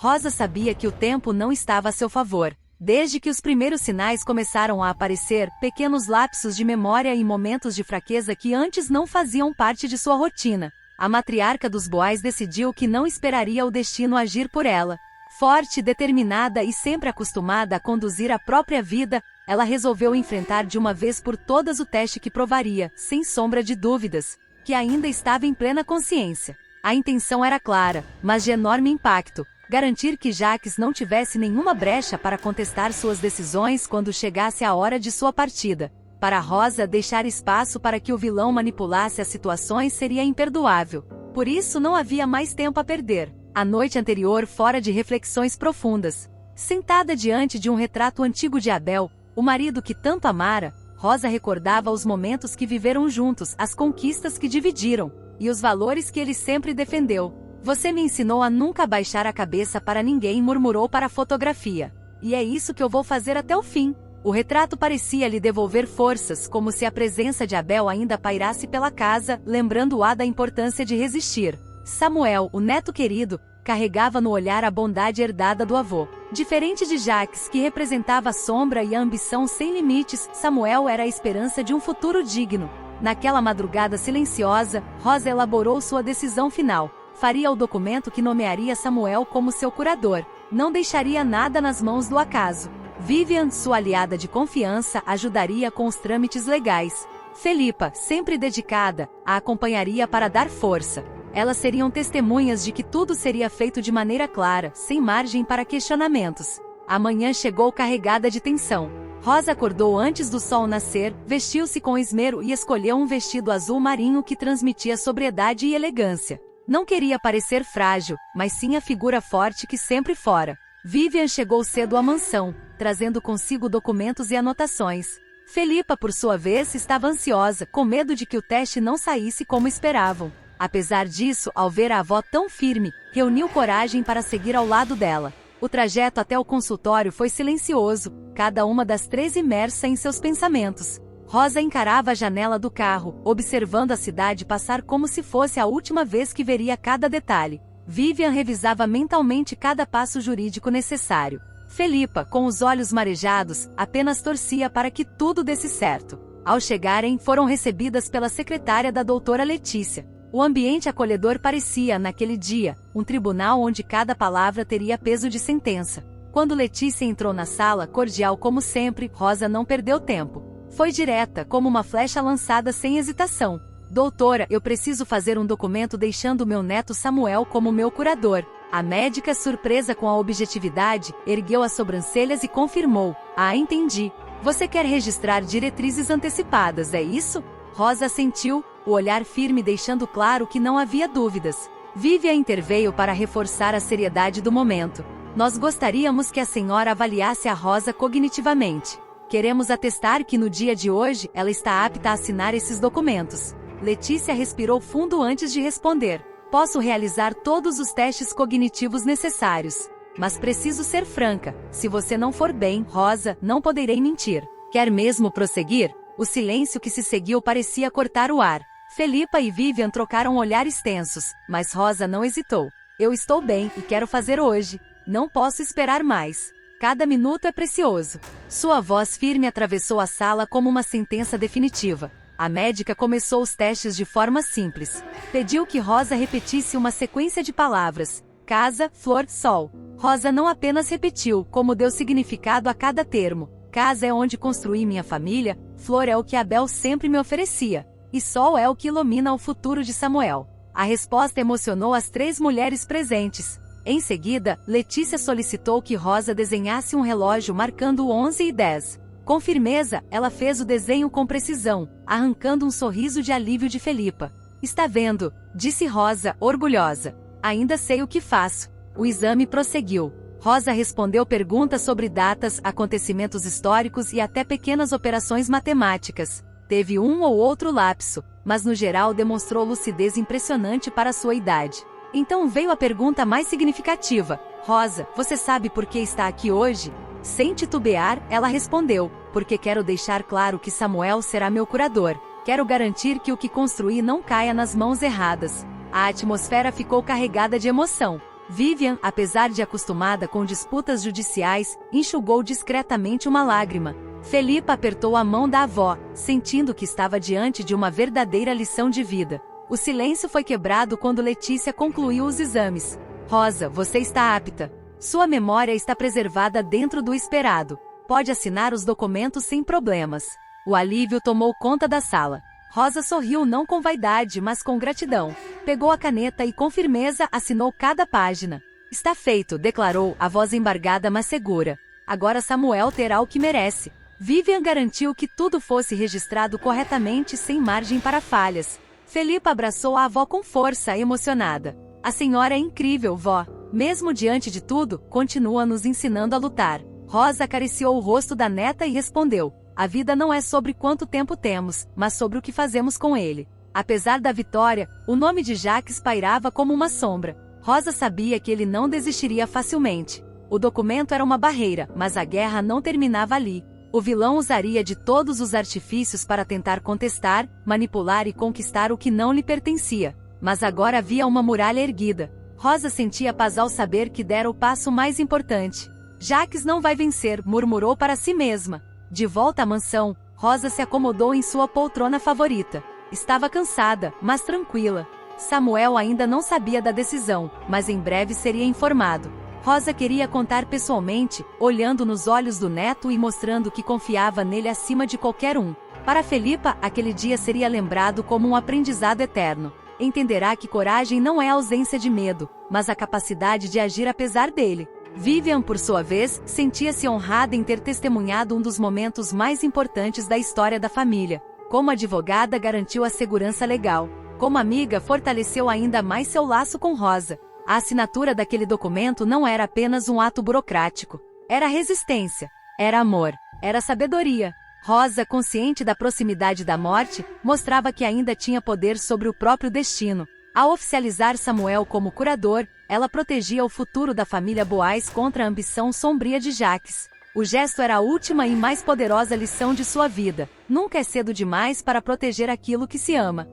Rosa sabia que o tempo não estava a seu favor. Desde que os primeiros sinais começaram a aparecer, pequenos lapsos de memória e momentos de fraqueza que antes não faziam parte de sua rotina, a matriarca dos Boais decidiu que não esperaria o destino agir por ela. Forte, determinada e sempre acostumada a conduzir a própria vida, ela resolveu enfrentar de uma vez por todas o teste que provaria, sem sombra de dúvidas, que ainda estava em plena consciência. A intenção era clara, mas de enorme impacto: garantir que Jacques não tivesse nenhuma brecha para contestar suas decisões quando chegasse a hora de sua partida. Para Rosa, deixar espaço para que o vilão manipulasse as situações seria imperdoável. Por isso não havia mais tempo a perder. A noite anterior, fora de reflexões profundas, sentada diante de um retrato antigo de Abel, o marido que tanto amara, Rosa recordava os momentos que viveram juntos, as conquistas que dividiram, e os valores que ele sempre defendeu. "Você me ensinou a nunca baixar a cabeça para ninguém", murmurou para a fotografia. "E é isso que eu vou fazer até o fim." O retrato parecia lhe devolver forças, como se a presença de Abel ainda pairasse pela casa, lembrando-a da importância de resistir. Samuel, o neto querido, carregava no olhar a bondade herdada do avô. Diferente de Jacques, que representava a sombra e a ambição sem limites, Samuel era a esperança de um futuro digno. Naquela madrugada silenciosa, Rosa elaborou sua decisão final. Faria o documento que nomearia Samuel como seu curador. Não deixaria nada nas mãos do acaso. Vivian, sua aliada de confiança, ajudaria com os trâmites legais. Felipa, sempre dedicada, a acompanharia para dar força. Elas seriam testemunhas de que tudo seria feito de maneira clara, sem margem para questionamentos. A manhã chegou carregada de tensão. Rosa acordou antes do sol nascer, vestiu-se com esmero e escolheu um vestido azul marinho que transmitia sobriedade e elegância. Não queria parecer frágil, mas sim a figura forte que sempre fora. Vivian chegou cedo à mansão, trazendo consigo documentos e anotações. Felipa, por sua vez, estava ansiosa, com medo de que o teste não saísse como esperavam. Apesar disso, ao ver a avó tão firme, reuniu coragem para seguir ao lado dela. O trajeto até o consultório foi silencioso, cada uma das três imersa em seus pensamentos. Rosa encarava a janela do carro, observando a cidade passar como se fosse a última vez que veria cada detalhe. Vivian revisava mentalmente cada passo jurídico necessário. Felipa, com os olhos marejados, apenas torcia para que tudo desse certo. Ao chegarem, foram recebidas pela secretária da doutora Letícia. O ambiente acolhedor parecia, naquele dia, um tribunal onde cada palavra teria peso de sentença. Quando Letícia entrou na sala, cordial como sempre, Rosa não perdeu tempo. Foi direta, como uma flecha lançada sem hesitação. "Doutora, eu preciso fazer um documento deixando meu neto Samuel como meu curador." A médica, surpresa com a objetividade, ergueu as sobrancelhas e confirmou: "Ah, entendi. Você quer registrar diretrizes antecipadas, é isso?" Rosa assentiu, o olhar firme deixando claro que não havia dúvidas. Vivian interveio para reforçar a seriedade do momento. "Nós gostaríamos que a senhora avaliasse a Rosa cognitivamente. Queremos atestar que no dia de hoje ela está apta a assinar esses documentos." Letícia respirou fundo antes de responder. "Posso realizar todos os testes cognitivos necessários. Mas preciso ser franca. Se você não for bem, Rosa, não poderei mentir. Quer mesmo prosseguir?" O silêncio que se seguiu parecia cortar o ar. Felipa e Vivian trocaram olhares tensos, mas Rosa não hesitou. "Eu estou bem e quero fazer hoje. Não posso esperar mais. Cada minuto é precioso." Sua voz firme atravessou a sala como uma sentença definitiva. A médica começou os testes de forma simples. Pediu que Rosa repetisse uma sequência de palavras: casa, flor, sol. Rosa não apenas repetiu, como deu significado a cada termo. "Casa é onde construí minha família, flor é o que Abel sempre me oferecia, e sol é o que ilumina o futuro de Samuel." A resposta emocionou as três mulheres presentes. Em seguida, Letícia solicitou que Rosa desenhasse um relógio marcando 11h10. Com firmeza, ela fez o desenho com precisão, arrancando um sorriso de alívio de Felipa. "Está vendo?" disse Rosa, orgulhosa. "Ainda sei o que faço." O exame prosseguiu. Rosa respondeu perguntas sobre datas, acontecimentos históricos e até pequenas operações matemáticas. Teve um ou outro lapso, mas no geral demonstrou lucidez impressionante para sua idade. Então veio a pergunta mais significativa: "Rosa, você sabe por que está aqui hoje?" Sem titubear, ela respondeu: "Porque quero deixar claro que Samuel será meu curador. Quero garantir que o que construí não caia nas mãos erradas." A atmosfera ficou carregada de emoção. Vivian, apesar de acostumada com disputas judiciais, enxugou discretamente uma lágrima. Felipa apertou a mão da avó, sentindo que estava diante de uma verdadeira lição de vida. O silêncio foi quebrado quando Letícia concluiu os exames. Rosa, você está apta. Sua memória está preservada dentro do esperado. Pode assinar os documentos sem problemas. O alívio tomou conta da sala. Rosa sorriu não com vaidade, mas com gratidão. Pegou a caneta e com firmeza assinou cada página. Está feito, declarou, a voz embargada mas segura. Agora Samuel terá o que merece. Vivian garantiu que tudo fosse registrado corretamente sem margem para falhas. Felipa abraçou a avó com força, emocionada. A senhora é incrível, vó. Mesmo diante de tudo, continua nos ensinando a lutar. Rosa acariciou o rosto da neta e respondeu. A vida não é sobre quanto tempo temos, mas sobre o que fazemos com ele. Apesar da vitória, o nome de Jacques pairava como uma sombra. Rosa sabia que ele não desistiria facilmente. O documento era uma barreira, mas a guerra não terminava ali. O vilão usaria de todos os artifícios para tentar contestar, manipular e conquistar o que não lhe pertencia. Mas agora havia uma muralha erguida. Rosa sentia paz ao saber que dera o passo mais importante. Jacques não vai vencer, murmurou para si mesma. De volta à mansão, Rosa se acomodou em sua poltrona favorita. Estava cansada, mas tranquila. Samuel ainda não sabia da decisão, mas em breve seria informado. Rosa queria contar pessoalmente, olhando nos olhos do neto e mostrando que confiava nele acima de qualquer um. Para Felipa, aquele dia seria lembrado como um aprendizado eterno. Entenderá que coragem não é ausência de medo, mas a capacidade de agir apesar dele. Vivian, por sua vez, sentia-se honrada em ter testemunhado um dos momentos mais importantes da história da família. Como advogada, garantiu a segurança legal. Como amiga, fortaleceu ainda mais seu laço com Rosa. A assinatura daquele documento não era apenas um ato burocrático. Era resistência, era amor, era sabedoria. Rosa, consciente da proximidade da morte, mostrava que ainda tinha poder sobre o próprio destino. Ao oficializar Samuel como curador, ela protegia o futuro da família Boais contra a ambição sombria de Jacques. O gesto era a última e mais poderosa lição de sua vida. Nunca é cedo demais para proteger aquilo que se ama.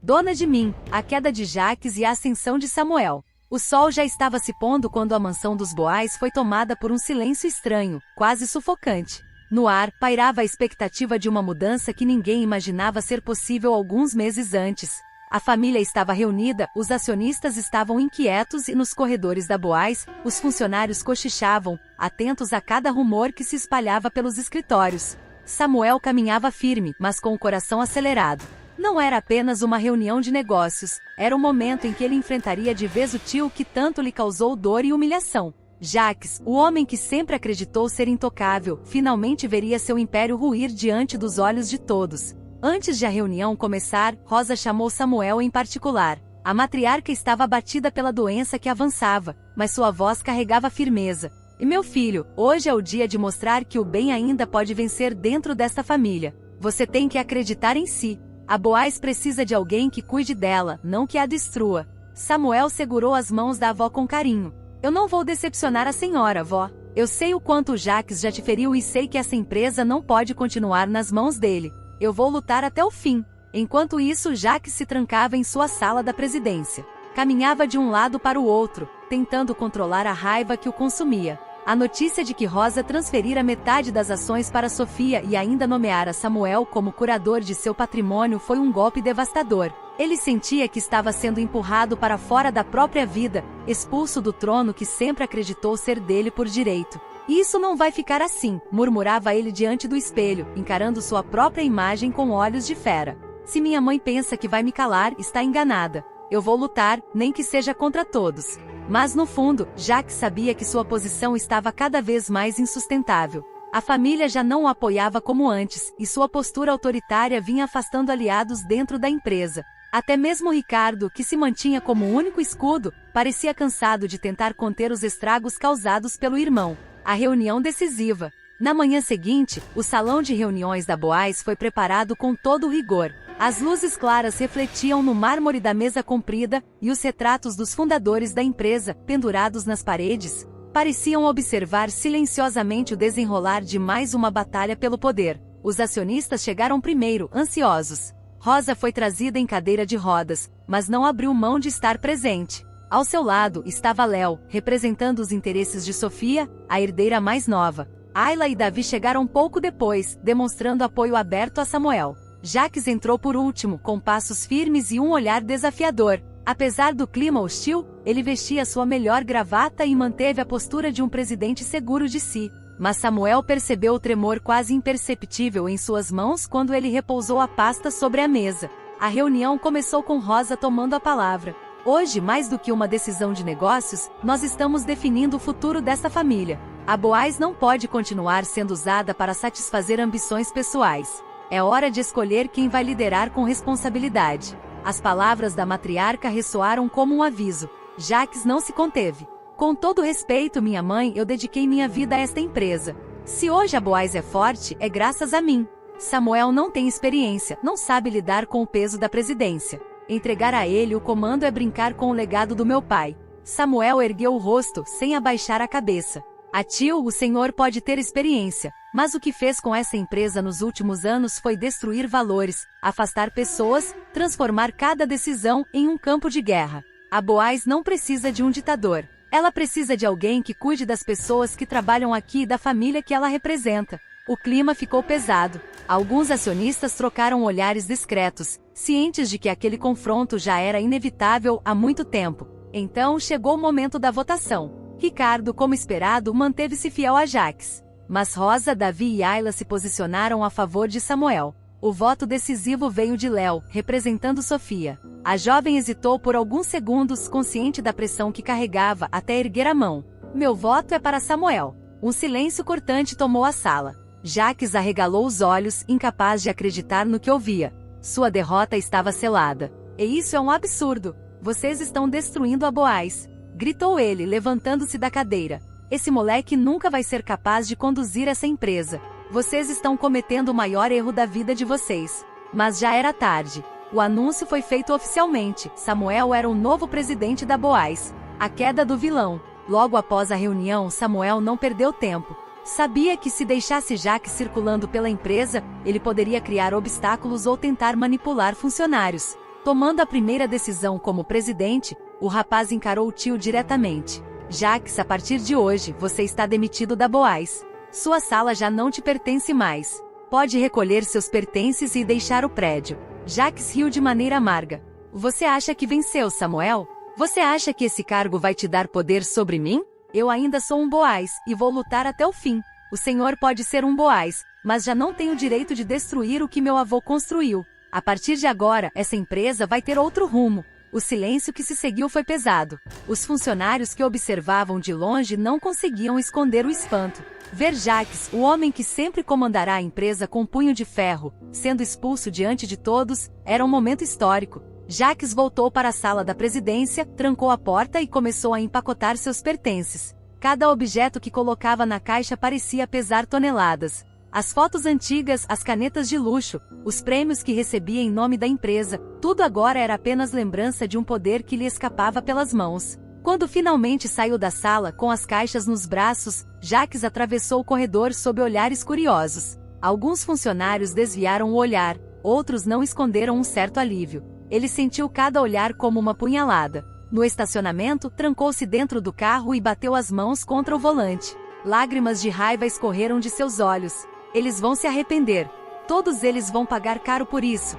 Dona de mim, a queda de Jacques e a ascensão de Samuel. O sol já estava se pondo quando a mansão dos Boais foi tomada por um silêncio estranho, quase sufocante. No ar, pairava a expectativa de uma mudança que ninguém imaginava ser possível alguns meses antes. A família estava reunida, os acionistas estavam inquietos e nos corredores da Boais, os funcionários cochichavam, atentos a cada rumor que se espalhava pelos escritórios. Samuel caminhava firme, mas com o coração acelerado. Não era apenas uma reunião de negócios, era o momento em que ele enfrentaria de vez o tio que tanto lhe causou dor e humilhação. Jacques, o homem que sempre acreditou ser intocável, finalmente veria seu império ruir diante dos olhos de todos. Antes de a reunião começar, Rosa chamou Samuel em particular. A matriarca estava abatida pela doença que avançava, mas sua voz carregava firmeza. E meu filho, hoje é o dia de mostrar que o bem ainda pode vencer dentro desta família. Você tem que acreditar em si. A Boais precisa de alguém que cuide dela, não que a destrua. Samuel segurou as mãos da avó com carinho. Eu não vou decepcionar a senhora, vó. Eu sei o quanto o Jacques já te feriu e sei que essa empresa não pode continuar nas mãos dele. Eu vou lutar até o fim. Enquanto isso, Jacques se trancava em sua sala da presidência. Caminhava de um lado para o outro, tentando controlar a raiva que o consumia. A notícia de que Rosa transferira metade das ações para Sofia e ainda nomeara Samuel como curador de seu patrimônio foi um golpe devastador. Ele sentia que estava sendo empurrado para fora da própria vida, expulso do trono que sempre acreditou ser dele por direito. Isso não vai ficar assim, murmurava ele diante do espelho, encarando sua própria imagem com olhos de fera. Se minha mãe pensa que vai me calar, está enganada. Eu vou lutar, nem que seja contra todos. Mas no fundo, Jacques sabia que sua posição estava cada vez mais insustentável. A família já não o apoiava como antes, e sua postura autoritária vinha afastando aliados dentro da empresa. Até mesmo Ricardo, que se mantinha como único escudo, parecia cansado de tentar conter os estragos causados pelo irmão. A reunião decisiva. Na manhã seguinte, o salão de reuniões da Boais foi preparado com todo o rigor. As luzes claras refletiam no mármore da mesa comprida, e os retratos dos fundadores da empresa, pendurados nas paredes, pareciam observar silenciosamente o desenrolar de mais uma batalha pelo poder. Os acionistas chegaram primeiro, ansiosos. Rosa foi trazida em cadeira de rodas, mas não abriu mão de estar presente. Ao seu lado estava Léo, representando os interesses de Sofia, a herdeira mais nova. Ayla e Davi chegaram pouco depois, demonstrando apoio aberto a Samuel. Jacques entrou por último, com passos firmes e um olhar desafiador. Apesar do clima hostil, ele vestia sua melhor gravata e manteve a postura de um presidente seguro de si. Mas Samuel percebeu o tremor quase imperceptível em suas mãos quando ele repousou a pasta sobre a mesa. A reunião começou com Rosa tomando a palavra. Hoje, mais do que uma decisão de negócios, nós estamos definindo o futuro dessa família. A Boaz não pode continuar sendo usada para satisfazer ambições pessoais. É hora de escolher quem vai liderar com responsabilidade. As palavras da matriarca ressoaram como um aviso. Jacques não se conteve. Com todo respeito, minha mãe, eu dediquei minha vida a esta empresa. Se hoje a Boaz é forte, é graças a mim. Samuel não tem experiência, não sabe lidar com o peso da presidência. Entregar a ele o comando é brincar com o legado do meu pai. Samuel ergueu o rosto, sem abaixar a cabeça. A tio, o senhor pode ter experiência, mas o que fez com essa empresa nos últimos anos foi destruir valores, afastar pessoas, transformar cada decisão em um campo de guerra. A Boaz não precisa de um ditador. Ela precisa de alguém que cuide das pessoas que trabalham aqui e da família que ela representa. O clima ficou pesado. Alguns acionistas trocaram olhares discretos, cientes de que aquele confronto já era inevitável há muito tempo. Então chegou o momento da votação. Ricardo, como esperado, manteve-se fiel a Jacques. Mas Rosa, Davi e Ayla se posicionaram a favor de Samuel. O voto decisivo veio de Léo, representando Sofia. A jovem hesitou por alguns segundos, consciente da pressão que carregava, até erguer a mão. Meu voto é para Samuel. Um silêncio cortante tomou a sala. Jacques arregalou os olhos, incapaz de acreditar no que ouvia. Sua derrota estava selada. E isso é um absurdo. Vocês estão destruindo a Boaz. Gritou ele, levantando-se da cadeira. Esse moleque nunca vai ser capaz de conduzir essa empresa. Vocês estão cometendo o maior erro da vida de vocês. Mas já era tarde. O anúncio foi feito oficialmente. Samuel era o novo presidente da Boaz. A queda do vilão. Logo após a reunião, Samuel não perdeu tempo. Sabia que se deixasse Jacques circulando pela empresa, ele poderia criar obstáculos ou tentar manipular funcionários. Tomando a primeira decisão como presidente, o rapaz encarou o tio diretamente. Jacques, a partir de hoje, você está demitido da Boaz. Sua sala já não te pertence mais. Pode recolher seus pertences e deixar o prédio. Jacques riu de maneira amarga. Você acha que venceu, Samuel? Você acha que esse cargo vai te dar poder sobre mim? Eu ainda sou um Boaz, e vou lutar até o fim. O senhor pode ser um Boaz, mas já não tem o direito de destruir o que meu avô construiu. A partir de agora, essa empresa vai ter outro rumo. O silêncio que se seguiu foi pesado. Os funcionários que observavam de longe não conseguiam esconder o espanto. Ver Jacques, o homem que sempre comandará a empresa com punho de ferro, sendo expulso diante de todos, era um momento histórico. Jacques voltou para a sala da presidência, trancou a porta e começou a empacotar seus pertences. Cada objeto que colocava na caixa parecia pesar toneladas. As fotos antigas, as canetas de luxo, os prêmios que recebia em nome da empresa, tudo agora era apenas lembrança de um poder que lhe escapava pelas mãos. Quando finalmente saiu da sala, com as caixas nos braços, Jacques atravessou o corredor sob olhares curiosos. Alguns funcionários desviaram o olhar, outros não esconderam um certo alívio. Ele sentiu cada olhar como uma punhalada. No estacionamento, trancou-se dentro do carro e bateu as mãos contra o volante. Lágrimas de raiva escorreram de seus olhos. Eles vão se arrepender. Todos eles vão pagar caro por isso.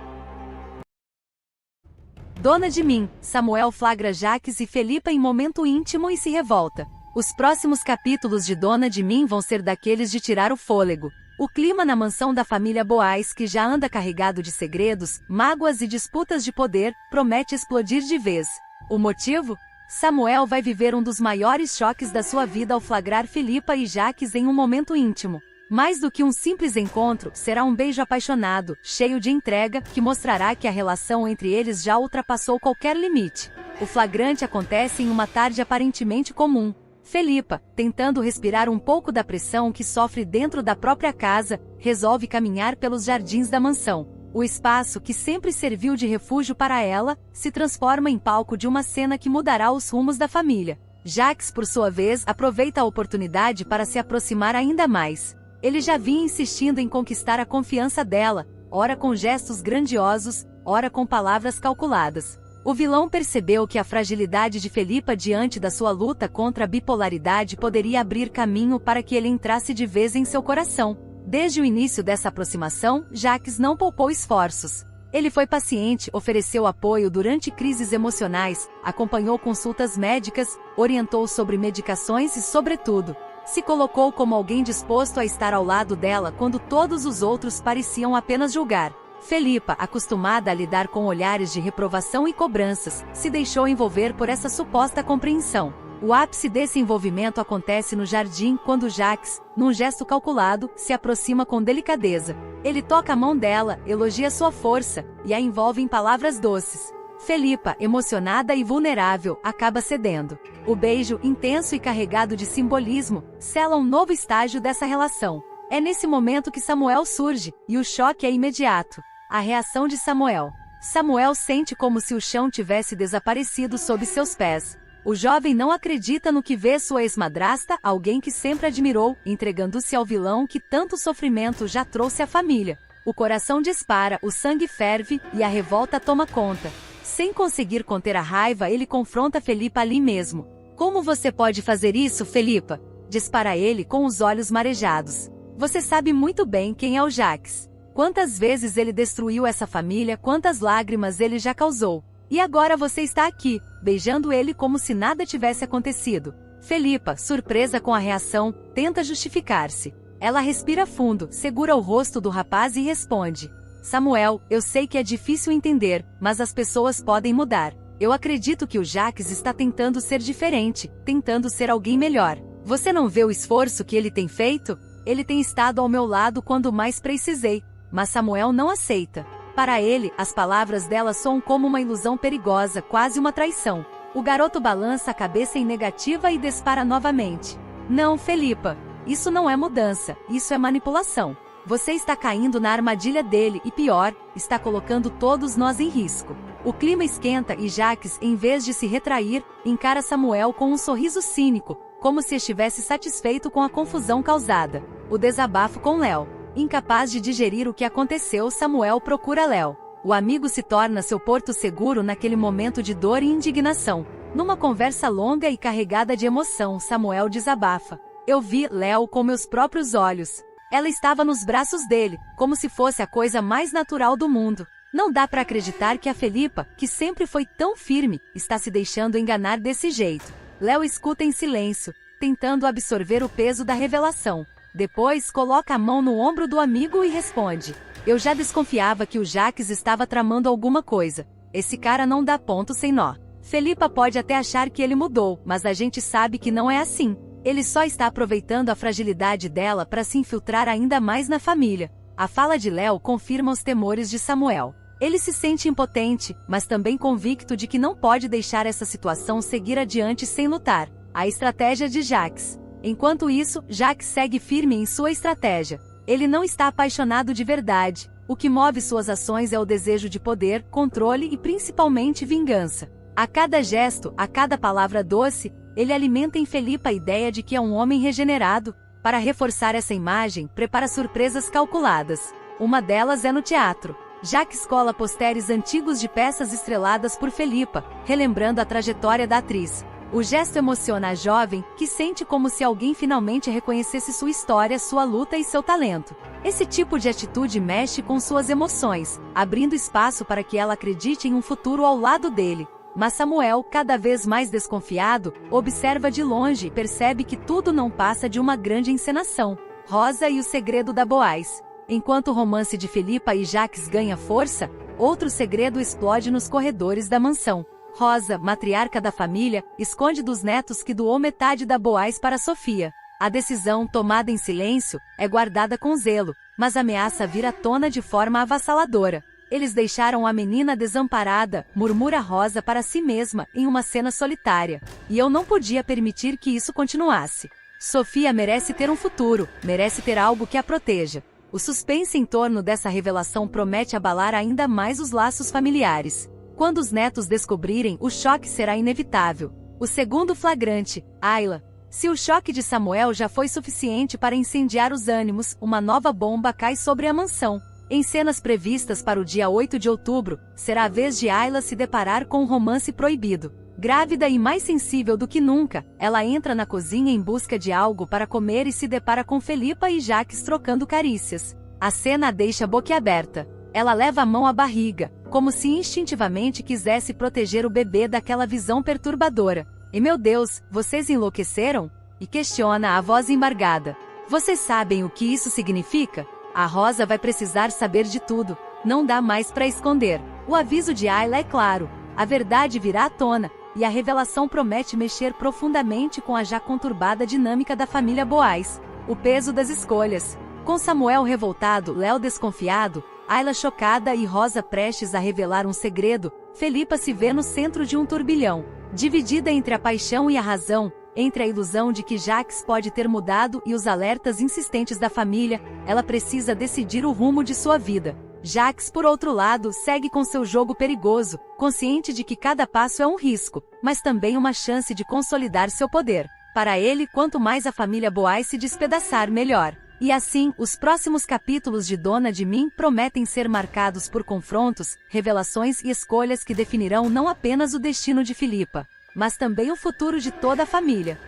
Dona de mim, Samuel flagra Jacques e Felipa em momento íntimo e se revolta. Os próximos capítulos de Dona de mim vão ser daqueles de tirar o fôlego. O clima na mansão da família Boaz, que já anda carregado de segredos, mágoas e disputas de poder, promete explodir de vez. O motivo? Samuel vai viver um dos maiores choques da sua vida ao flagrar Felipa e Jacques em um momento íntimo. Mais do que um simples encontro, será um beijo apaixonado, cheio de entrega, que mostrará que a relação entre eles já ultrapassou qualquer limite. O flagrante acontece em uma tarde aparentemente comum. Felipa, tentando respirar um pouco da pressão que sofre dentro da própria casa, resolve caminhar pelos jardins da mansão. O espaço que sempre serviu de refúgio para ela, se transforma em palco de uma cena que mudará os rumos da família. Jacques, por sua vez, aproveita a oportunidade para se aproximar ainda mais. Ele já vinha insistindo em conquistar a confiança dela, ora com gestos grandiosos, ora com palavras calculadas. O vilão percebeu que a fragilidade de Felipa diante da sua luta contra a bipolaridade poderia abrir caminho para que ele entrasse de vez em seu coração. Desde o início dessa aproximação, Jacques não poupou esforços. Ele foi paciente, ofereceu apoio durante crises emocionais, acompanhou consultas médicas, orientou sobre medicações e, sobretudo, se colocou como alguém disposto a estar ao lado dela quando todos os outros pareciam apenas julgar. Felipa, acostumada a lidar com olhares de reprovação e cobranças, se deixou envolver por essa suposta compreensão. O ápice desse envolvimento acontece no jardim quando Jacques, num gesto calculado, se aproxima com delicadeza. Ele toca a mão dela, elogia sua força, e a envolve em palavras doces. Felipa, emocionada e vulnerável, acaba cedendo. O beijo, intenso e carregado de simbolismo, sela um novo estágio dessa relação. É nesse momento que Samuel surge, e o choque é imediato. A reação de Samuel. Samuel sente como se o chão tivesse desaparecido sob seus pés. O jovem não acredita no que vê sua ex-madrasta, alguém que sempre admirou, entregando-se ao vilão que tanto sofrimento já trouxe à família. O coração dispara, o sangue ferve, e a revolta toma conta. Sem conseguir conter a raiva, ele confronta Felipa ali mesmo. Como você pode fazer isso, Felipa? Dispara ele com os olhos marejados. Você sabe muito bem quem é o Jacques. Quantas vezes ele destruiu essa família, quantas lágrimas ele já causou. E agora você está aqui, beijando ele como se nada tivesse acontecido. Felipa, surpresa com a reação, tenta justificar-se. Ela respira fundo, segura o rosto do rapaz e responde. Samuel, eu sei que é difícil entender, mas as pessoas podem mudar. Eu acredito que o Jacques está tentando ser diferente, tentando ser alguém melhor. Você não vê o esforço que ele tem feito? Ele tem estado ao meu lado quando mais precisei, mas Samuel não aceita. Para ele, as palavras dela soam como uma ilusão perigosa, quase uma traição. O garoto balança a cabeça em negativa e dispara novamente. Não, Felipa, isso não é mudança, isso é manipulação. Você está caindo na armadilha dele e pior, está colocando todos nós em risco. O clima esquenta e Jacques, em vez de se retrair, encara Samuel com um sorriso cínico, como se estivesse satisfeito com a confusão causada. O desabafo com Léo. Incapaz de digerir o que aconteceu, Samuel procura Léo. O amigo se torna seu porto seguro naquele momento de dor e indignação. Numa conversa longa e carregada de emoção, Samuel desabafa. Eu vi Léo com meus próprios olhos. Ela estava nos braços dele, como se fosse a coisa mais natural do mundo. Não dá para acreditar que a Felipa, que sempre foi tão firme, está se deixando enganar desse jeito. Léo escuta em silêncio, tentando absorver o peso da revelação. Depois, coloca a mão no ombro do amigo e responde. Eu já desconfiava que o Jacques estava tramando alguma coisa. Esse cara não dá ponto sem nó. Felipa pode até achar que ele mudou, mas a gente sabe que não é assim. Ele só está aproveitando a fragilidade dela para se infiltrar ainda mais na família. A fala de Léo confirma os temores de Samuel. Ele se sente impotente, mas também convicto de que não pode deixar essa situação seguir adiante sem lutar. A estratégia de Jacques. Enquanto isso, Jacques segue firme em sua estratégia. Ele não está apaixonado de verdade. O que move suas ações é o desejo de poder, controle e principalmente vingança. A cada gesto, a cada palavra doce, ele alimenta em Felipa a ideia de que é um homem regenerado. Para reforçar essa imagem, prepara surpresas calculadas. Uma delas é no teatro. Jacques cola posteres antigos de peças estreladas por Felipa, relembrando a trajetória da atriz. O gesto emociona a jovem, que sente como se alguém finalmente reconhecesse sua história, sua luta e seu talento. Esse tipo de atitude mexe com suas emoções, abrindo espaço para que ela acredite em um futuro ao lado dele. Mas Samuel, cada vez mais desconfiado, observa de longe e percebe que tudo não passa de uma grande encenação. Rosa e o segredo da Boaz. Enquanto o romance de Felipa e Jacques ganha força, outro segredo explode nos corredores da mansão. Rosa, matriarca da família, esconde dos netos que doou metade da Boaz para Sofia. A decisão, tomada em silêncio, é guardada com zelo, mas ameaça vir à tona de forma avassaladora. Eles deixaram a menina desamparada, murmura Rosa para si mesma, em uma cena solitária. E eu não podia permitir que isso continuasse. Sofia merece ter um futuro, merece ter algo que a proteja. O suspense em torno dessa revelação promete abalar ainda mais os laços familiares. Quando os netos descobrirem, o choque será inevitável. O segundo flagrante, Ayla. Se o choque de Samuel já foi suficiente para incendiar os ânimos, uma nova bomba cai sobre a mansão. Em cenas previstas para o dia 8 de outubro, será a vez de Ayla se deparar com um romance proibido. Grávida e mais sensível do que nunca, ela entra na cozinha em busca de algo para comer e se depara com Felipa e Jacques trocando carícias. A cena a deixa boquiaberta. Ela leva a mão à barriga, como se instintivamente quisesse proteger o bebê daquela visão perturbadora. E meu Deus, vocês enlouqueceram? E questiona a voz embargada. Vocês sabem o que isso significa? A Rosa vai precisar saber de tudo. Não dá mais para esconder. O aviso de Ayla é claro. A verdade virá à tona, e a revelação promete mexer profundamente com a já conturbada dinâmica da família Boais. O peso das escolhas. Com Samuel revoltado, Léo desconfiado, Ayla chocada e Rosa prestes a revelar um segredo, Felipa se vê no centro de um turbilhão. Dividida entre a paixão e a razão, entre a ilusão de que Jacques pode ter mudado e os alertas insistentes da família, ela precisa decidir o rumo de sua vida. Jacques, por outro lado, segue com seu jogo perigoso, consciente de que cada passo é um risco, mas também uma chance de consolidar seu poder. Para ele, quanto mais a família Boais se despedaçar, melhor. E assim, os próximos capítulos de Dona de Mim prometem ser marcados por confrontos, revelações e escolhas que definirão não apenas o destino de Felipa, mas também o futuro de toda a família.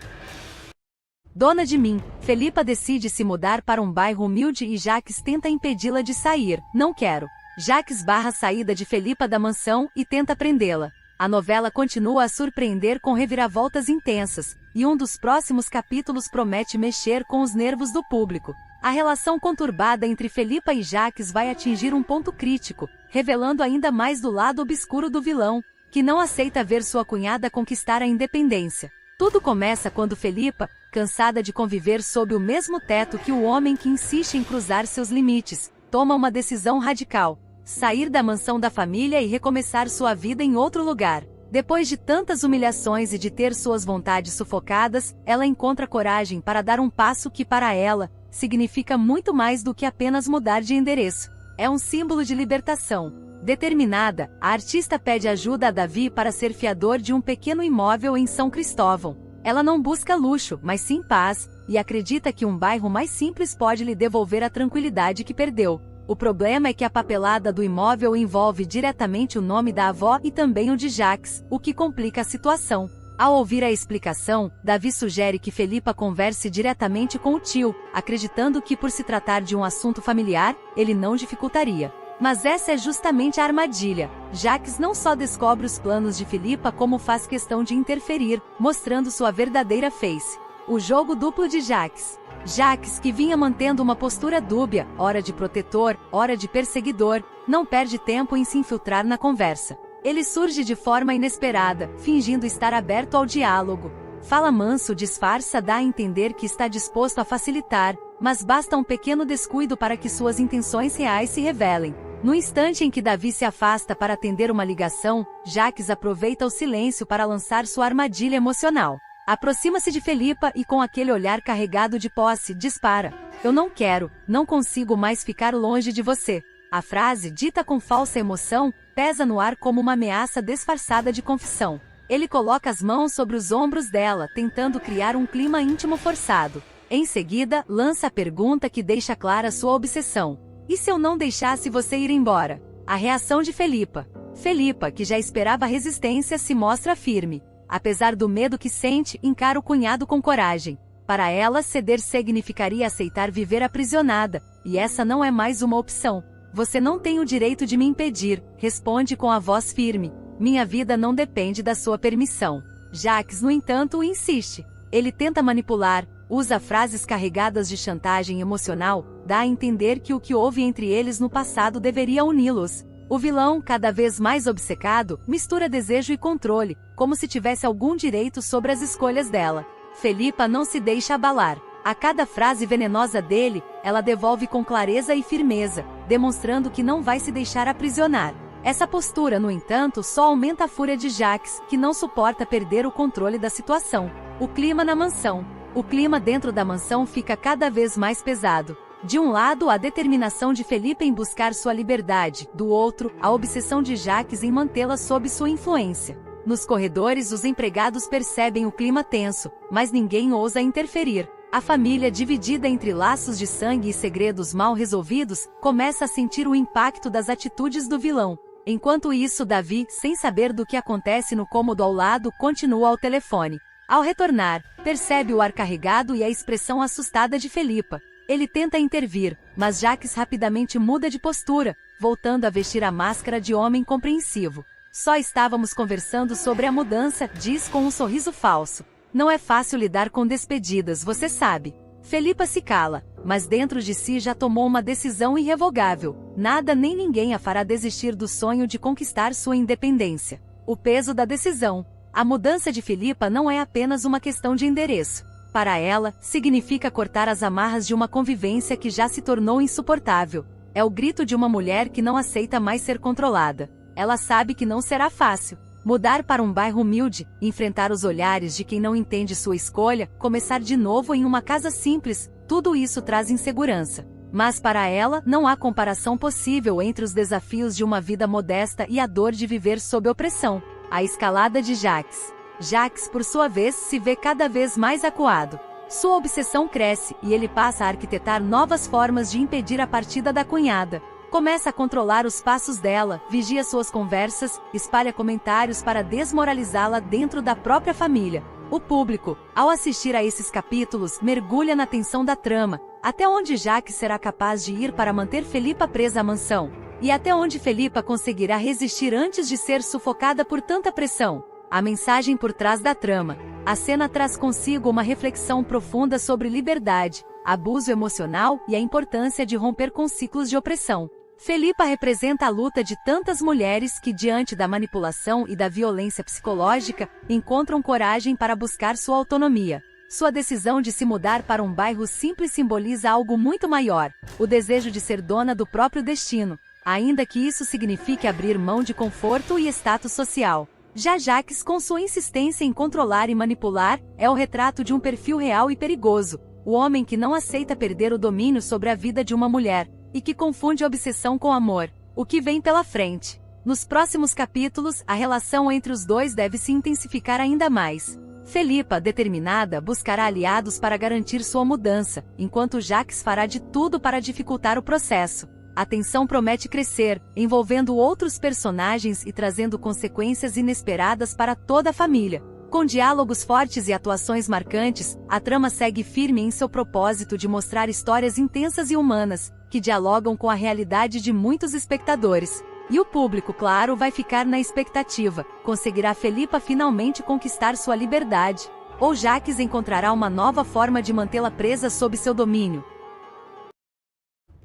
Dona de Mim, Felipa decide se mudar para um bairro humilde e Jacques tenta impedi-la de sair. Não quero. Jacques barra a saída de Felipa da mansão e tenta prendê-la. A novela continua a surpreender com reviravoltas intensas, e um dos próximos capítulos promete mexer com os nervos do público. A relação conturbada entre Felipa e Jacques vai atingir um ponto crítico, revelando ainda mais do lado obscuro do vilão, que não aceita ver sua cunhada conquistar a independência. Tudo começa quando Felipa, cansada de conviver sob o mesmo teto que o homem que insiste em cruzar seus limites, toma uma decisão radical: sair da mansão da família e recomeçar sua vida em outro lugar. Depois de tantas humilhações e de ter suas vontades sufocadas, ela encontra coragem para dar um passo que para ela, significa muito mais do que apenas mudar de endereço. É um símbolo de libertação. Determinada, a artista pede ajuda a Davi para ser fiador de um pequeno imóvel em São Cristóvão. Ela não busca luxo, mas sim paz, e acredita que um bairro mais simples pode lhe devolver a tranquilidade que perdeu. O problema é que a papelada do imóvel envolve diretamente o nome da avó e também o de Jacques, o que complica a situação. Ao ouvir a explicação, Davi sugere que Felipa converse diretamente com o tio, acreditando que por se tratar de um assunto familiar, ele não dificultaria. Mas essa é justamente a armadilha. Jacques não só descobre os planos de Felipa como faz questão de interferir, mostrando sua verdadeira face. O jogo duplo de Jacques. Jacques, que vinha mantendo uma postura dúbia, ora de protetor, ora de perseguidor, não perde tempo em se infiltrar na conversa. Ele surge de forma inesperada, fingindo estar aberto ao diálogo. Fala manso, disfarça, dá a entender que está disposto a facilitar, mas basta um pequeno descuido para que suas intenções reais se revelem. No instante em que Davi se afasta para atender uma ligação, Jacques aproveita o silêncio para lançar sua armadilha emocional. Aproxima-se de Felipa e com aquele olhar carregado de posse, dispara: "Eu não quero, não consigo mais ficar longe de você." A frase, dita com falsa emoção, pesa no ar como uma ameaça disfarçada de confissão. Ele coloca as mãos sobre os ombros dela, tentando criar um clima íntimo forçado. Em seguida, lança a pergunta que deixa clara sua obsessão: "E se eu não deixasse você ir embora?" A reação de Felipa. Felipa, que já esperava resistência, se mostra firme. Apesar do medo que sente, encara o cunhado com coragem. Para ela, ceder significaria aceitar viver aprisionada, e essa não é mais uma opção. "Você não tem o direito de me impedir", responde com a voz firme. "Minha vida não depende da sua permissão." Jacques, no entanto, insiste. Ele tenta manipular, usa frases carregadas de chantagem emocional, dá a entender que o que houve entre eles no passado deveria uni-los. O vilão, cada vez mais obcecado, mistura desejo e controle, como se tivesse algum direito sobre as escolhas dela. Felipa não se deixa abalar. A cada frase venenosa dele, ela devolve com clareza e firmeza, demonstrando que não vai se deixar aprisionar. Essa postura, no entanto, só aumenta a fúria de Jacques, que não suporta perder o controle da situação. O clima na mansão. O clima dentro da mansão fica cada vez mais pesado. De um lado, a determinação de Felipa em buscar sua liberdade, do outro, a obsessão de Jacques em mantê-la sob sua influência. Nos corredores, os empregados percebem o clima tenso, mas ninguém ousa interferir. A família, dividida entre laços de sangue e segredos mal resolvidos, começa a sentir o impacto das atitudes do vilão. Enquanto isso, Davi, sem saber do que acontece no cômodo ao lado, continua ao telefone. Ao retornar, percebe o ar carregado e a expressão assustada de Felipa. Ele tenta intervir, mas Jacques rapidamente muda de postura, voltando a vestir a máscara de homem compreensivo. Só estávamos conversando sobre a mudança, diz com um sorriso falso. Não é fácil lidar com despedidas, você sabe. Felipa se cala, mas dentro de si já tomou uma decisão irrevogável. Nada nem ninguém a fará desistir do sonho de conquistar sua independência. O peso da decisão. A mudança de Felipa não é apenas uma questão de endereço. Para ela, significa cortar as amarras de uma convivência que já se tornou insuportável. É o grito de uma mulher que não aceita mais ser controlada. Ela sabe que não será fácil. Mudar para um bairro humilde, enfrentar os olhares de quem não entende sua escolha, começar de novo em uma casa simples, tudo isso traz insegurança. Mas para ela, não há comparação possível entre os desafios de uma vida modesta e a dor de viver sob opressão. A escalada de Jacques. Jacques, por sua vez, se vê cada vez mais acuado. Sua obsessão cresce e ele passa a arquitetar novas formas de impedir a partida da cunhada. Começa a controlar os passos dela, vigia suas conversas, espalha comentários para desmoralizá-la dentro da própria família. O público, ao assistir a esses capítulos, mergulha na tensão da trama. Até onde Jacques será capaz de ir para manter Felipa presa à mansão? E até onde Felipa conseguirá resistir antes de ser sufocada por tanta pressão? A mensagem por trás da trama. A cena traz consigo uma reflexão profunda sobre liberdade, abuso emocional e a importância de romper com ciclos de opressão. Felipa representa a luta de tantas mulheres que, diante da manipulação e da violência psicológica, encontram coragem para buscar sua autonomia. Sua decisão de se mudar para um bairro simples simboliza algo muito maior, o desejo de ser dona do próprio destino, ainda que isso signifique abrir mão de conforto e status social. Já Jacques, com sua insistência em controlar e manipular, é o retrato de um perfil real e perigoso, o homem que não aceita perder o domínio sobre a vida de uma mulher, e que confunde obsessão com amor. O que vem pela frente? Nos próximos capítulos, a relação entre os dois deve se intensificar ainda mais. Felipa, determinada, buscará aliados para garantir sua mudança, enquanto Jacques fará de tudo para dificultar o processo. A tensão promete crescer, envolvendo outros personagens e trazendo consequências inesperadas para toda a família. Com diálogos fortes e atuações marcantes, a trama segue firme em seu propósito de mostrar histórias intensas e humanas, que dialogam com a realidade de muitos espectadores. E o público, claro, vai ficar na expectativa. Conseguirá Felipa finalmente conquistar sua liberdade? Ou Jacques encontrará uma nova forma de mantê-la presa sob seu domínio?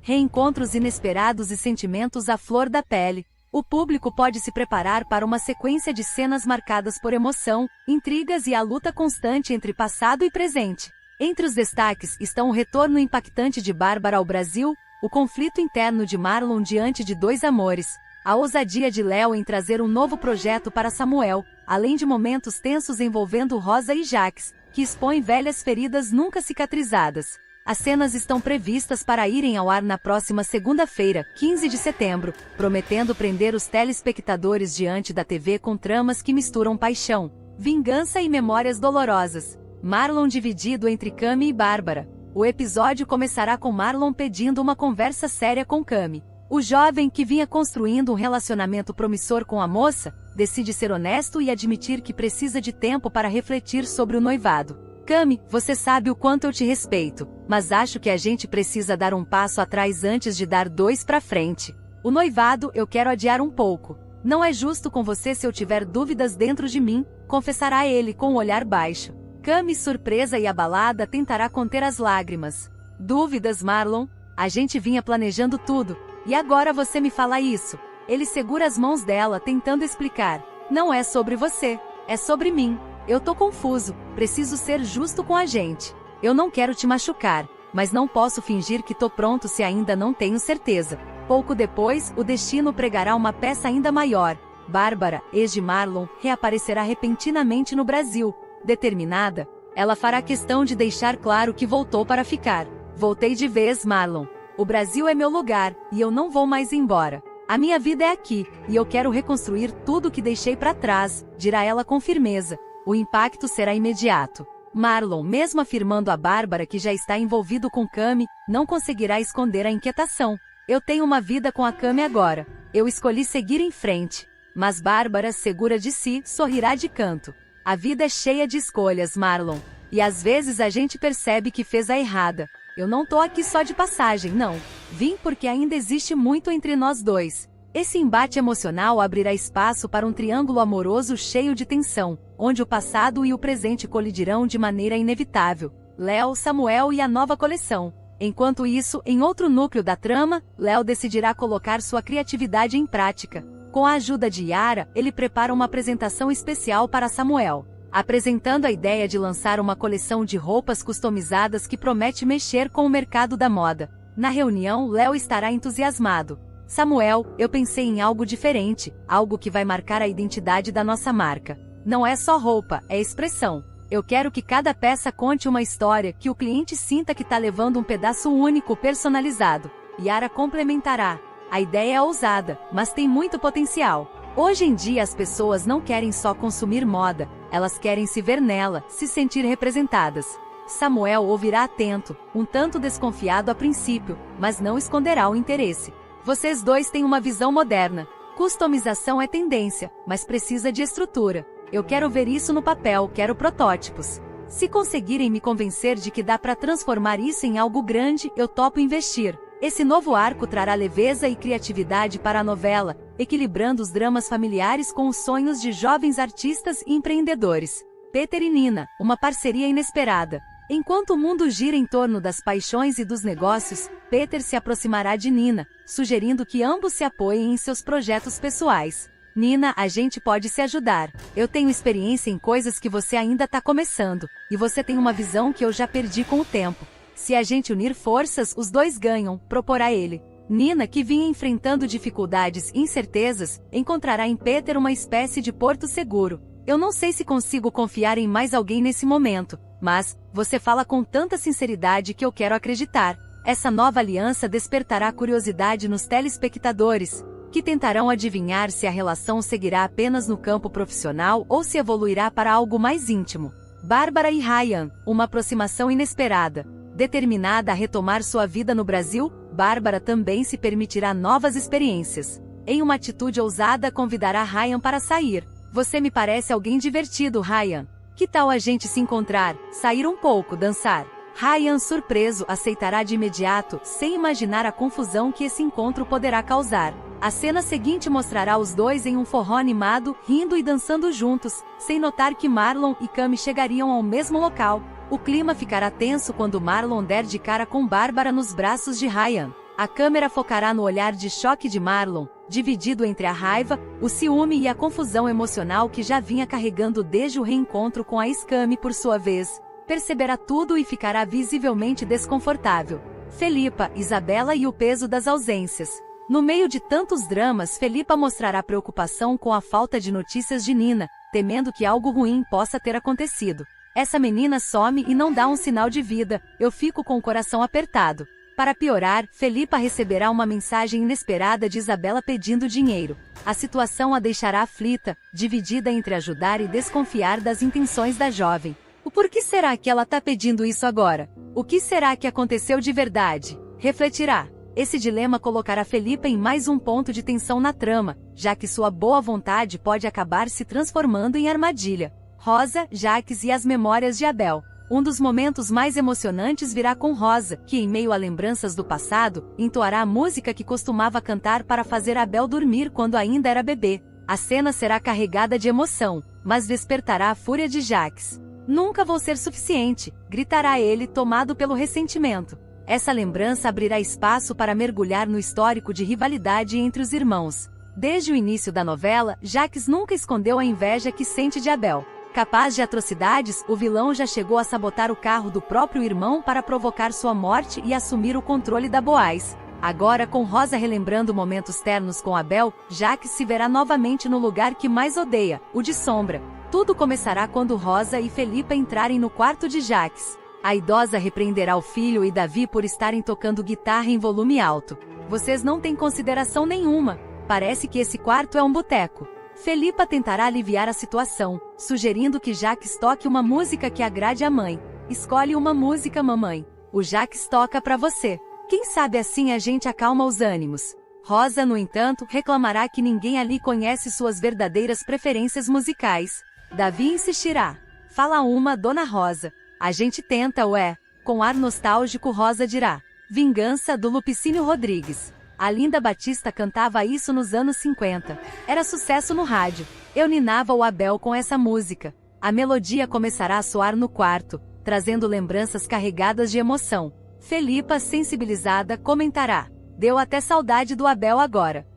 Reencontros inesperados e sentimentos à flor da pele. O público pode se preparar para uma sequência de cenas marcadas por emoção, intrigas e a luta constante entre passado e presente. Entre os destaques estão o retorno impactante de Bárbara ao Brasil, o conflito interno de Marlon diante de dois amores, a ousadia de Léo em trazer um novo projeto para Samuel, além de momentos tensos envolvendo Rosa e Jacques, que expõem velhas feridas nunca cicatrizadas. As cenas estão previstas para irem ao ar na próxima segunda-feira, 15 de setembro, prometendo prender os telespectadores diante da TV com tramas que misturam paixão, vingança e memórias dolorosas. Marlon dividido entre Cami e Bárbara. O episódio começará com Marlon pedindo uma conversa séria com Cami. O jovem, que vinha construindo um relacionamento promissor com a moça, decide ser honesto e admitir que precisa de tempo para refletir sobre o noivado. Cami, você sabe o quanto eu te respeito, mas acho que a gente precisa dar um passo atrás antes de dar dois para frente. O noivado eu quero adiar um pouco. Não é justo com você se eu tiver dúvidas dentro de mim, confessará ele com um olhar baixo. Cami, surpresa e abalada, tentará conter as lágrimas. Dúvidas, Marlon? A gente vinha planejando tudo, e agora você me fala isso? Ele segura as mãos dela, tentando explicar. Não é sobre você, é sobre mim. Eu tô confuso, preciso ser justo com a gente. Eu não quero te machucar, mas não posso fingir que tô pronto se ainda não tenho certeza. Pouco depois, o destino pregará uma peça ainda maior. Bárbara, ex de Marlon, reaparecerá repentinamente no Brasil. Determinada, ela fará questão de deixar claro que voltou para ficar. Voltei de vez, Marlon. O Brasil é meu lugar, e eu não vou mais embora. A minha vida é aqui, e eu quero reconstruir tudo que deixei para trás, dirá ela com firmeza. O impacto será imediato. Marlon, mesmo afirmando a Bárbara que já está envolvido com Cami, não conseguirá esconder a inquietação. Eu tenho uma vida com a Cami agora. Eu escolhi seguir em frente. Mas Bárbara, segura de si, sorrirá de canto. A vida é cheia de escolhas, Marlon. E às vezes a gente percebe que fez a errada. Eu não tô aqui só de passagem, não. Vim porque ainda existe muito entre nós dois. Esse embate emocional abrirá espaço para um triângulo amoroso cheio de tensão, onde o passado e o presente colidirão de maneira inevitável. Léo, Samuel e a nova coleção. Enquanto isso, em outro núcleo da trama, Léo decidirá colocar sua criatividade em prática. Com a ajuda de Yara, ele prepara uma apresentação especial para Samuel, apresentando a ideia de lançar uma coleção de roupas customizadas que promete mexer com o mercado da moda. Na reunião, Léo estará entusiasmado. Samuel, eu pensei em algo diferente, algo que vai marcar a identidade da nossa marca. Não é só roupa, é expressão. Eu quero que cada peça conte uma história, que o cliente sinta que está levando um pedaço único personalizado. Yara complementará. A ideia é ousada, mas tem muito potencial. Hoje em dia as pessoas não querem só consumir moda, elas querem se ver nela, se sentir representadas. Samuel ouvirá atento, um tanto desconfiado a princípio, mas não esconderá o interesse. Vocês dois têm uma visão moderna. Customização é tendência, mas precisa de estrutura. Eu quero ver isso no papel, quero protótipos. Se conseguirem me convencer de que dá para transformar isso em algo grande, eu topo investir. Esse novo arco trará leveza e criatividade para a novela, equilibrando os dramas familiares com os sonhos de jovens artistas e empreendedores. Peter e Nina, uma parceria inesperada. Enquanto o mundo gira em torno das paixões e dos negócios, Peter se aproximará de Nina, sugerindo que ambos se apoiem em seus projetos pessoais. Nina, a gente pode se ajudar. Eu tenho experiência em coisas que você ainda está começando, e você tem uma visão que eu já perdi com o tempo. Se a gente unir forças, os dois ganham, proporá ele. Nina, que vinha enfrentando dificuldades e incertezas, encontrará em Peter uma espécie de porto seguro. Eu não sei se consigo confiar em mais alguém nesse momento, mas você fala com tanta sinceridade que eu quero acreditar. Essa nova aliança despertará curiosidade nos telespectadores, que tentarão adivinhar se a relação seguirá apenas no campo profissional ou se evoluirá para algo mais íntimo. Bárbara e Ryan, uma aproximação inesperada. Determinada a retomar sua vida no Brasil, Bárbara também se permitirá novas experiências. Em uma atitude ousada, convidará Ryan para sair. Você me parece alguém divertido, Ryan. Que tal a gente se encontrar, sair um pouco, dançar? Ryan, surpreso, aceitará de imediato, sem imaginar a confusão que esse encontro poderá causar. A cena seguinte mostrará os dois em um forró animado, rindo e dançando juntos, sem notar que Marlon e Cami chegariam ao mesmo local. O clima ficará tenso quando Marlon der de cara com Bárbara nos braços de Ryan. A câmera focará no olhar de choque de Marlon, dividido entre a raiva, o ciúme e a confusão emocional que já vinha carregando desde o reencontro com a ex-Cami por sua vez. Perceberá tudo e ficará visivelmente desconfortável. Felipa, Isabela e o peso das ausências. No meio de tantos dramas, Felipa mostrará preocupação com a falta de notícias de Nina, temendo que algo ruim possa ter acontecido. Essa menina some e não dá um sinal de vida, eu fico com o coração apertado. Para piorar, Felipa receberá uma mensagem inesperada de Isabela pedindo dinheiro. A situação a deixará aflita, dividida entre ajudar e desconfiar das intenções da jovem. O porquê será que ela tá pedindo isso agora? O que será que aconteceu de verdade? Refletirá. Esse dilema colocará Felipa em mais um ponto de tensão na trama, já que sua boa vontade pode acabar se transformando em armadilha. Rosa, Jaques e as memórias de Abel. Um dos momentos mais emocionantes virá com Rosa, que em meio a lembranças do passado, entoará a música que costumava cantar para fazer Abel dormir quando ainda era bebê. A cena será carregada de emoção, mas despertará a fúria de Jaques. Nunca vou ser suficiente, gritará ele, tomado pelo ressentimento. Essa lembrança abrirá espaço para mergulhar no histórico de rivalidade entre os irmãos. Desde o início da novela, Jaques nunca escondeu a inveja que sente de Abel. Capaz de atrocidades, o vilão já chegou a sabotar o carro do próprio irmão para provocar sua morte e assumir o controle da Boaz. Agora, com Rosa relembrando momentos ternos com Abel, Jaques se verá novamente no lugar que mais odeia, o de sombra. Tudo começará quando Rosa e Felipa entrarem no quarto de Jaques. A idosa repreenderá o filho e Davi por estarem tocando guitarra em volume alto. Vocês não têm consideração nenhuma. Parece que esse quarto é um boteco. Felipa tentará aliviar a situação, sugerindo que Jacques toque uma música que agrade a mãe. Escolhe uma música, mamãe. O Jacques toca pra você. Quem sabe assim a gente acalma os ânimos. Rosa, no entanto, reclamará que ninguém ali conhece suas verdadeiras preferências musicais. Davi insistirá. Fala uma, Dona Rosa. A gente tenta, ué. Com ar nostálgico, Rosa dirá. Vingança, do Lupicínio Rodrigues. A Linda Batista cantava isso nos anos 50. Era sucesso no rádio. Eu ninava o Abel com essa música. A melodia começará a soar no quarto, trazendo lembranças carregadas de emoção. Felipa, sensibilizada, comentará. Deu até saudade do Abel agora.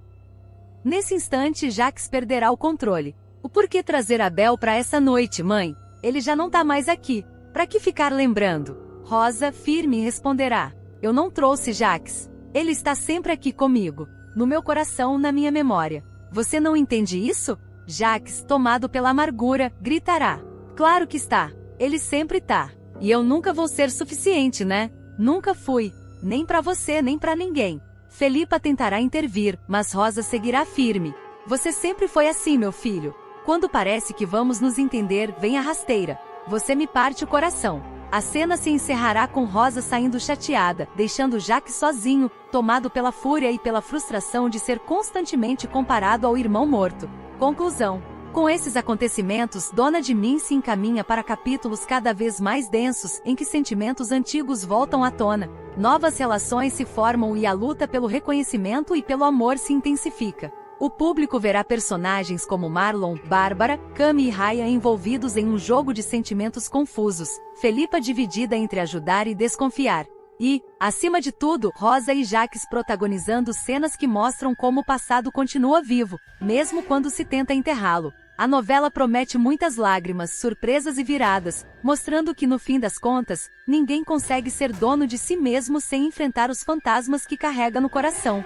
Nesse instante, Jacques perderá o controle. O porquê trazer Abel para essa noite, mãe? Ele já não tá mais aqui. Pra que ficar lembrando? Rosa, firme, responderá. Eu não trouxe Jacques. Ele está sempre aqui comigo. No meu coração, na minha memória. Você não entende isso? Jacques, tomado pela amargura, gritará. Claro que está. Ele sempre tá. E eu nunca vou ser suficiente, né? Nunca fui. Nem pra você, nem pra ninguém. Felipa tentará intervir, mas Rosa seguirá firme. Você sempre foi assim, meu filho. Quando parece que vamos nos entender, vem a rasteira. Você me parte o coração. A cena se encerrará com Rosa saindo chateada, deixando Jacques sozinho, tomado pela fúria e pela frustração de ser constantemente comparado ao irmão morto. Conclusão. Com esses acontecimentos, Dona de Mim se encaminha para capítulos cada vez mais densos, em que sentimentos antigos voltam à tona, novas relações se formam e a luta pelo reconhecimento e pelo amor se intensifica. O público verá personagens como Marlon, Bárbara, Cami e Raya envolvidos em um jogo de sentimentos confusos, Felipa dividida entre ajudar e desconfiar. E, acima de tudo, Rosa e Jacques protagonizando cenas que mostram como o passado continua vivo, mesmo quando se tenta enterrá-lo. A novela promete muitas lágrimas, surpresas e viradas, mostrando que no fim das contas, ninguém consegue ser dono de si mesmo sem enfrentar os fantasmas que carrega no coração.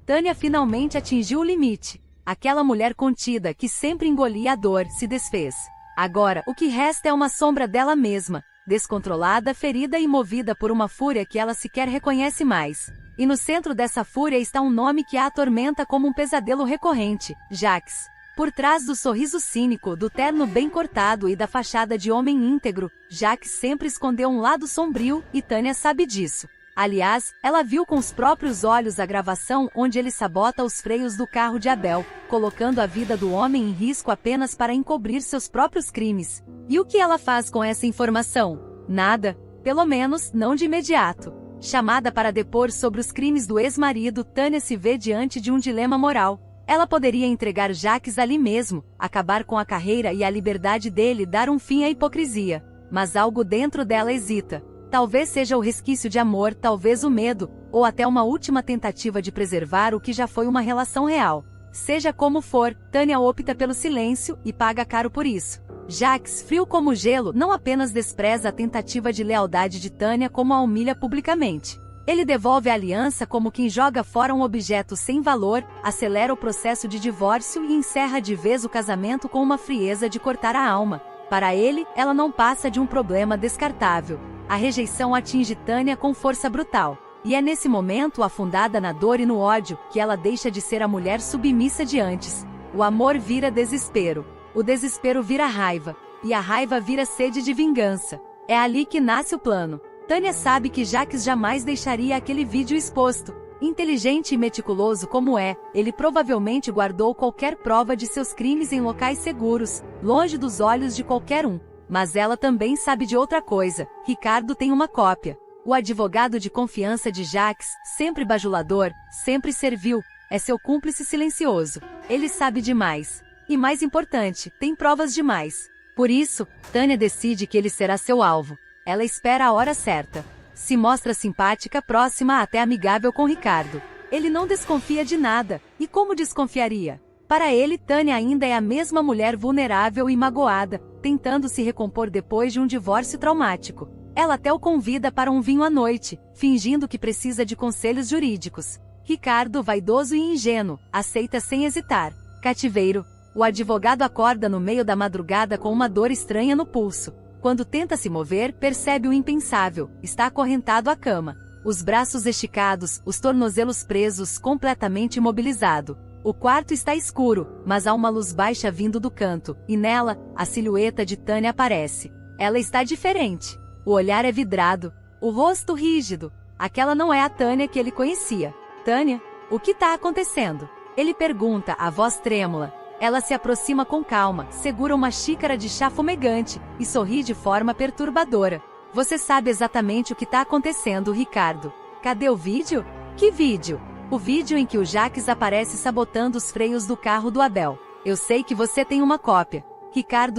Tânia finalmente atingiu o limite. Aquela mulher contida que sempre engolia a dor se desfez. Agora, o que resta é uma sombra dela mesma, descontrolada, ferida e movida por uma fúria que ela sequer reconhece mais. E no centro dessa fúria está um nome que a atormenta como um pesadelo recorrente, Jacques. Por trás do sorriso cínico, do terno bem cortado e da fachada de homem íntegro, Jacques sempre escondeu um lado sombrio, e Tânia sabe disso. Aliás, ela viu com os próprios olhos a gravação onde ele sabota os freios do carro de Abel, colocando a vida do homem em risco apenas para encobrir seus próprios crimes. E o que ela faz com essa informação? Nada. Pelo menos, não de imediato. Chamada para depor sobre os crimes do ex-marido, Tânia se vê diante de um dilema moral. Ela poderia entregar Jacques ali mesmo, acabar com a carreira e a liberdade dele, dar um fim à hipocrisia. Mas algo dentro dela hesita. Talvez seja o resquício de amor, talvez o medo, ou até uma última tentativa de preservar o que já foi uma relação real. Seja como for, Tânia opta pelo silêncio, e paga caro por isso. Jacques, frio como gelo, não apenas despreza a tentativa de lealdade de Tânia, como a humilha publicamente. Ele devolve a aliança como quem joga fora um objeto sem valor, acelera o processo de divórcio e encerra de vez o casamento com uma frieza de cortar a alma. Para ele, ela não passa de um problema descartável. A rejeição atinge Tânia com força brutal. E é nesse momento, afundada na dor e no ódio, que ela deixa de ser a mulher submissa de antes. O amor vira desespero. O desespero vira raiva. E a raiva vira sede de vingança. É ali que nasce o plano. Tânia sabe que Jacques jamais deixaria aquele vídeo exposto. Inteligente e meticuloso como é, ele provavelmente guardou qualquer prova de seus crimes em locais seguros, longe dos olhos de qualquer um. Mas ela também sabe de outra coisa. Ricardo tem uma cópia. O advogado de confiança de Jacques, sempre bajulador, sempre servil, é seu cúmplice silencioso. Ele sabe demais. E mais importante, tem provas demais. Por isso, Tânia decide que ele será seu alvo. Ela espera a hora certa. Se mostra simpática, próxima, até amigável com Ricardo. Ele não desconfia de nada. E como desconfiaria? Para ele, Tânia ainda é a mesma mulher vulnerável e magoada, tentando se recompor depois de um divórcio traumático. Ela até o convida para um vinho à noite, fingindo que precisa de conselhos jurídicos. Ricardo, vaidoso e ingênuo, aceita sem hesitar. Cativeiro. O advogado acorda no meio da madrugada com uma dor estranha no pulso. Quando tenta se mover, percebe o impensável. Está acorrentado à cama. Os braços esticados, os tornozelos presos, completamente imobilizado. O quarto está escuro, mas há uma luz baixa vindo do canto, e nela, a silhueta de Tânia aparece. Ela está diferente. O olhar é vidrado, o rosto rígido. Aquela não é a Tânia que ele conhecia. Tânia, o que está acontecendo? Ele pergunta, a voz trêmula. Ela se aproxima com calma, segura uma xícara de chá fumegante, e sorri de forma perturbadora. Você sabe exatamente o que está acontecendo, Ricardo. Cadê o vídeo? Que vídeo? O vídeo em que o Jacques aparece sabotando os freios do carro do Abel. Eu sei que você tem uma cópia. Ricardo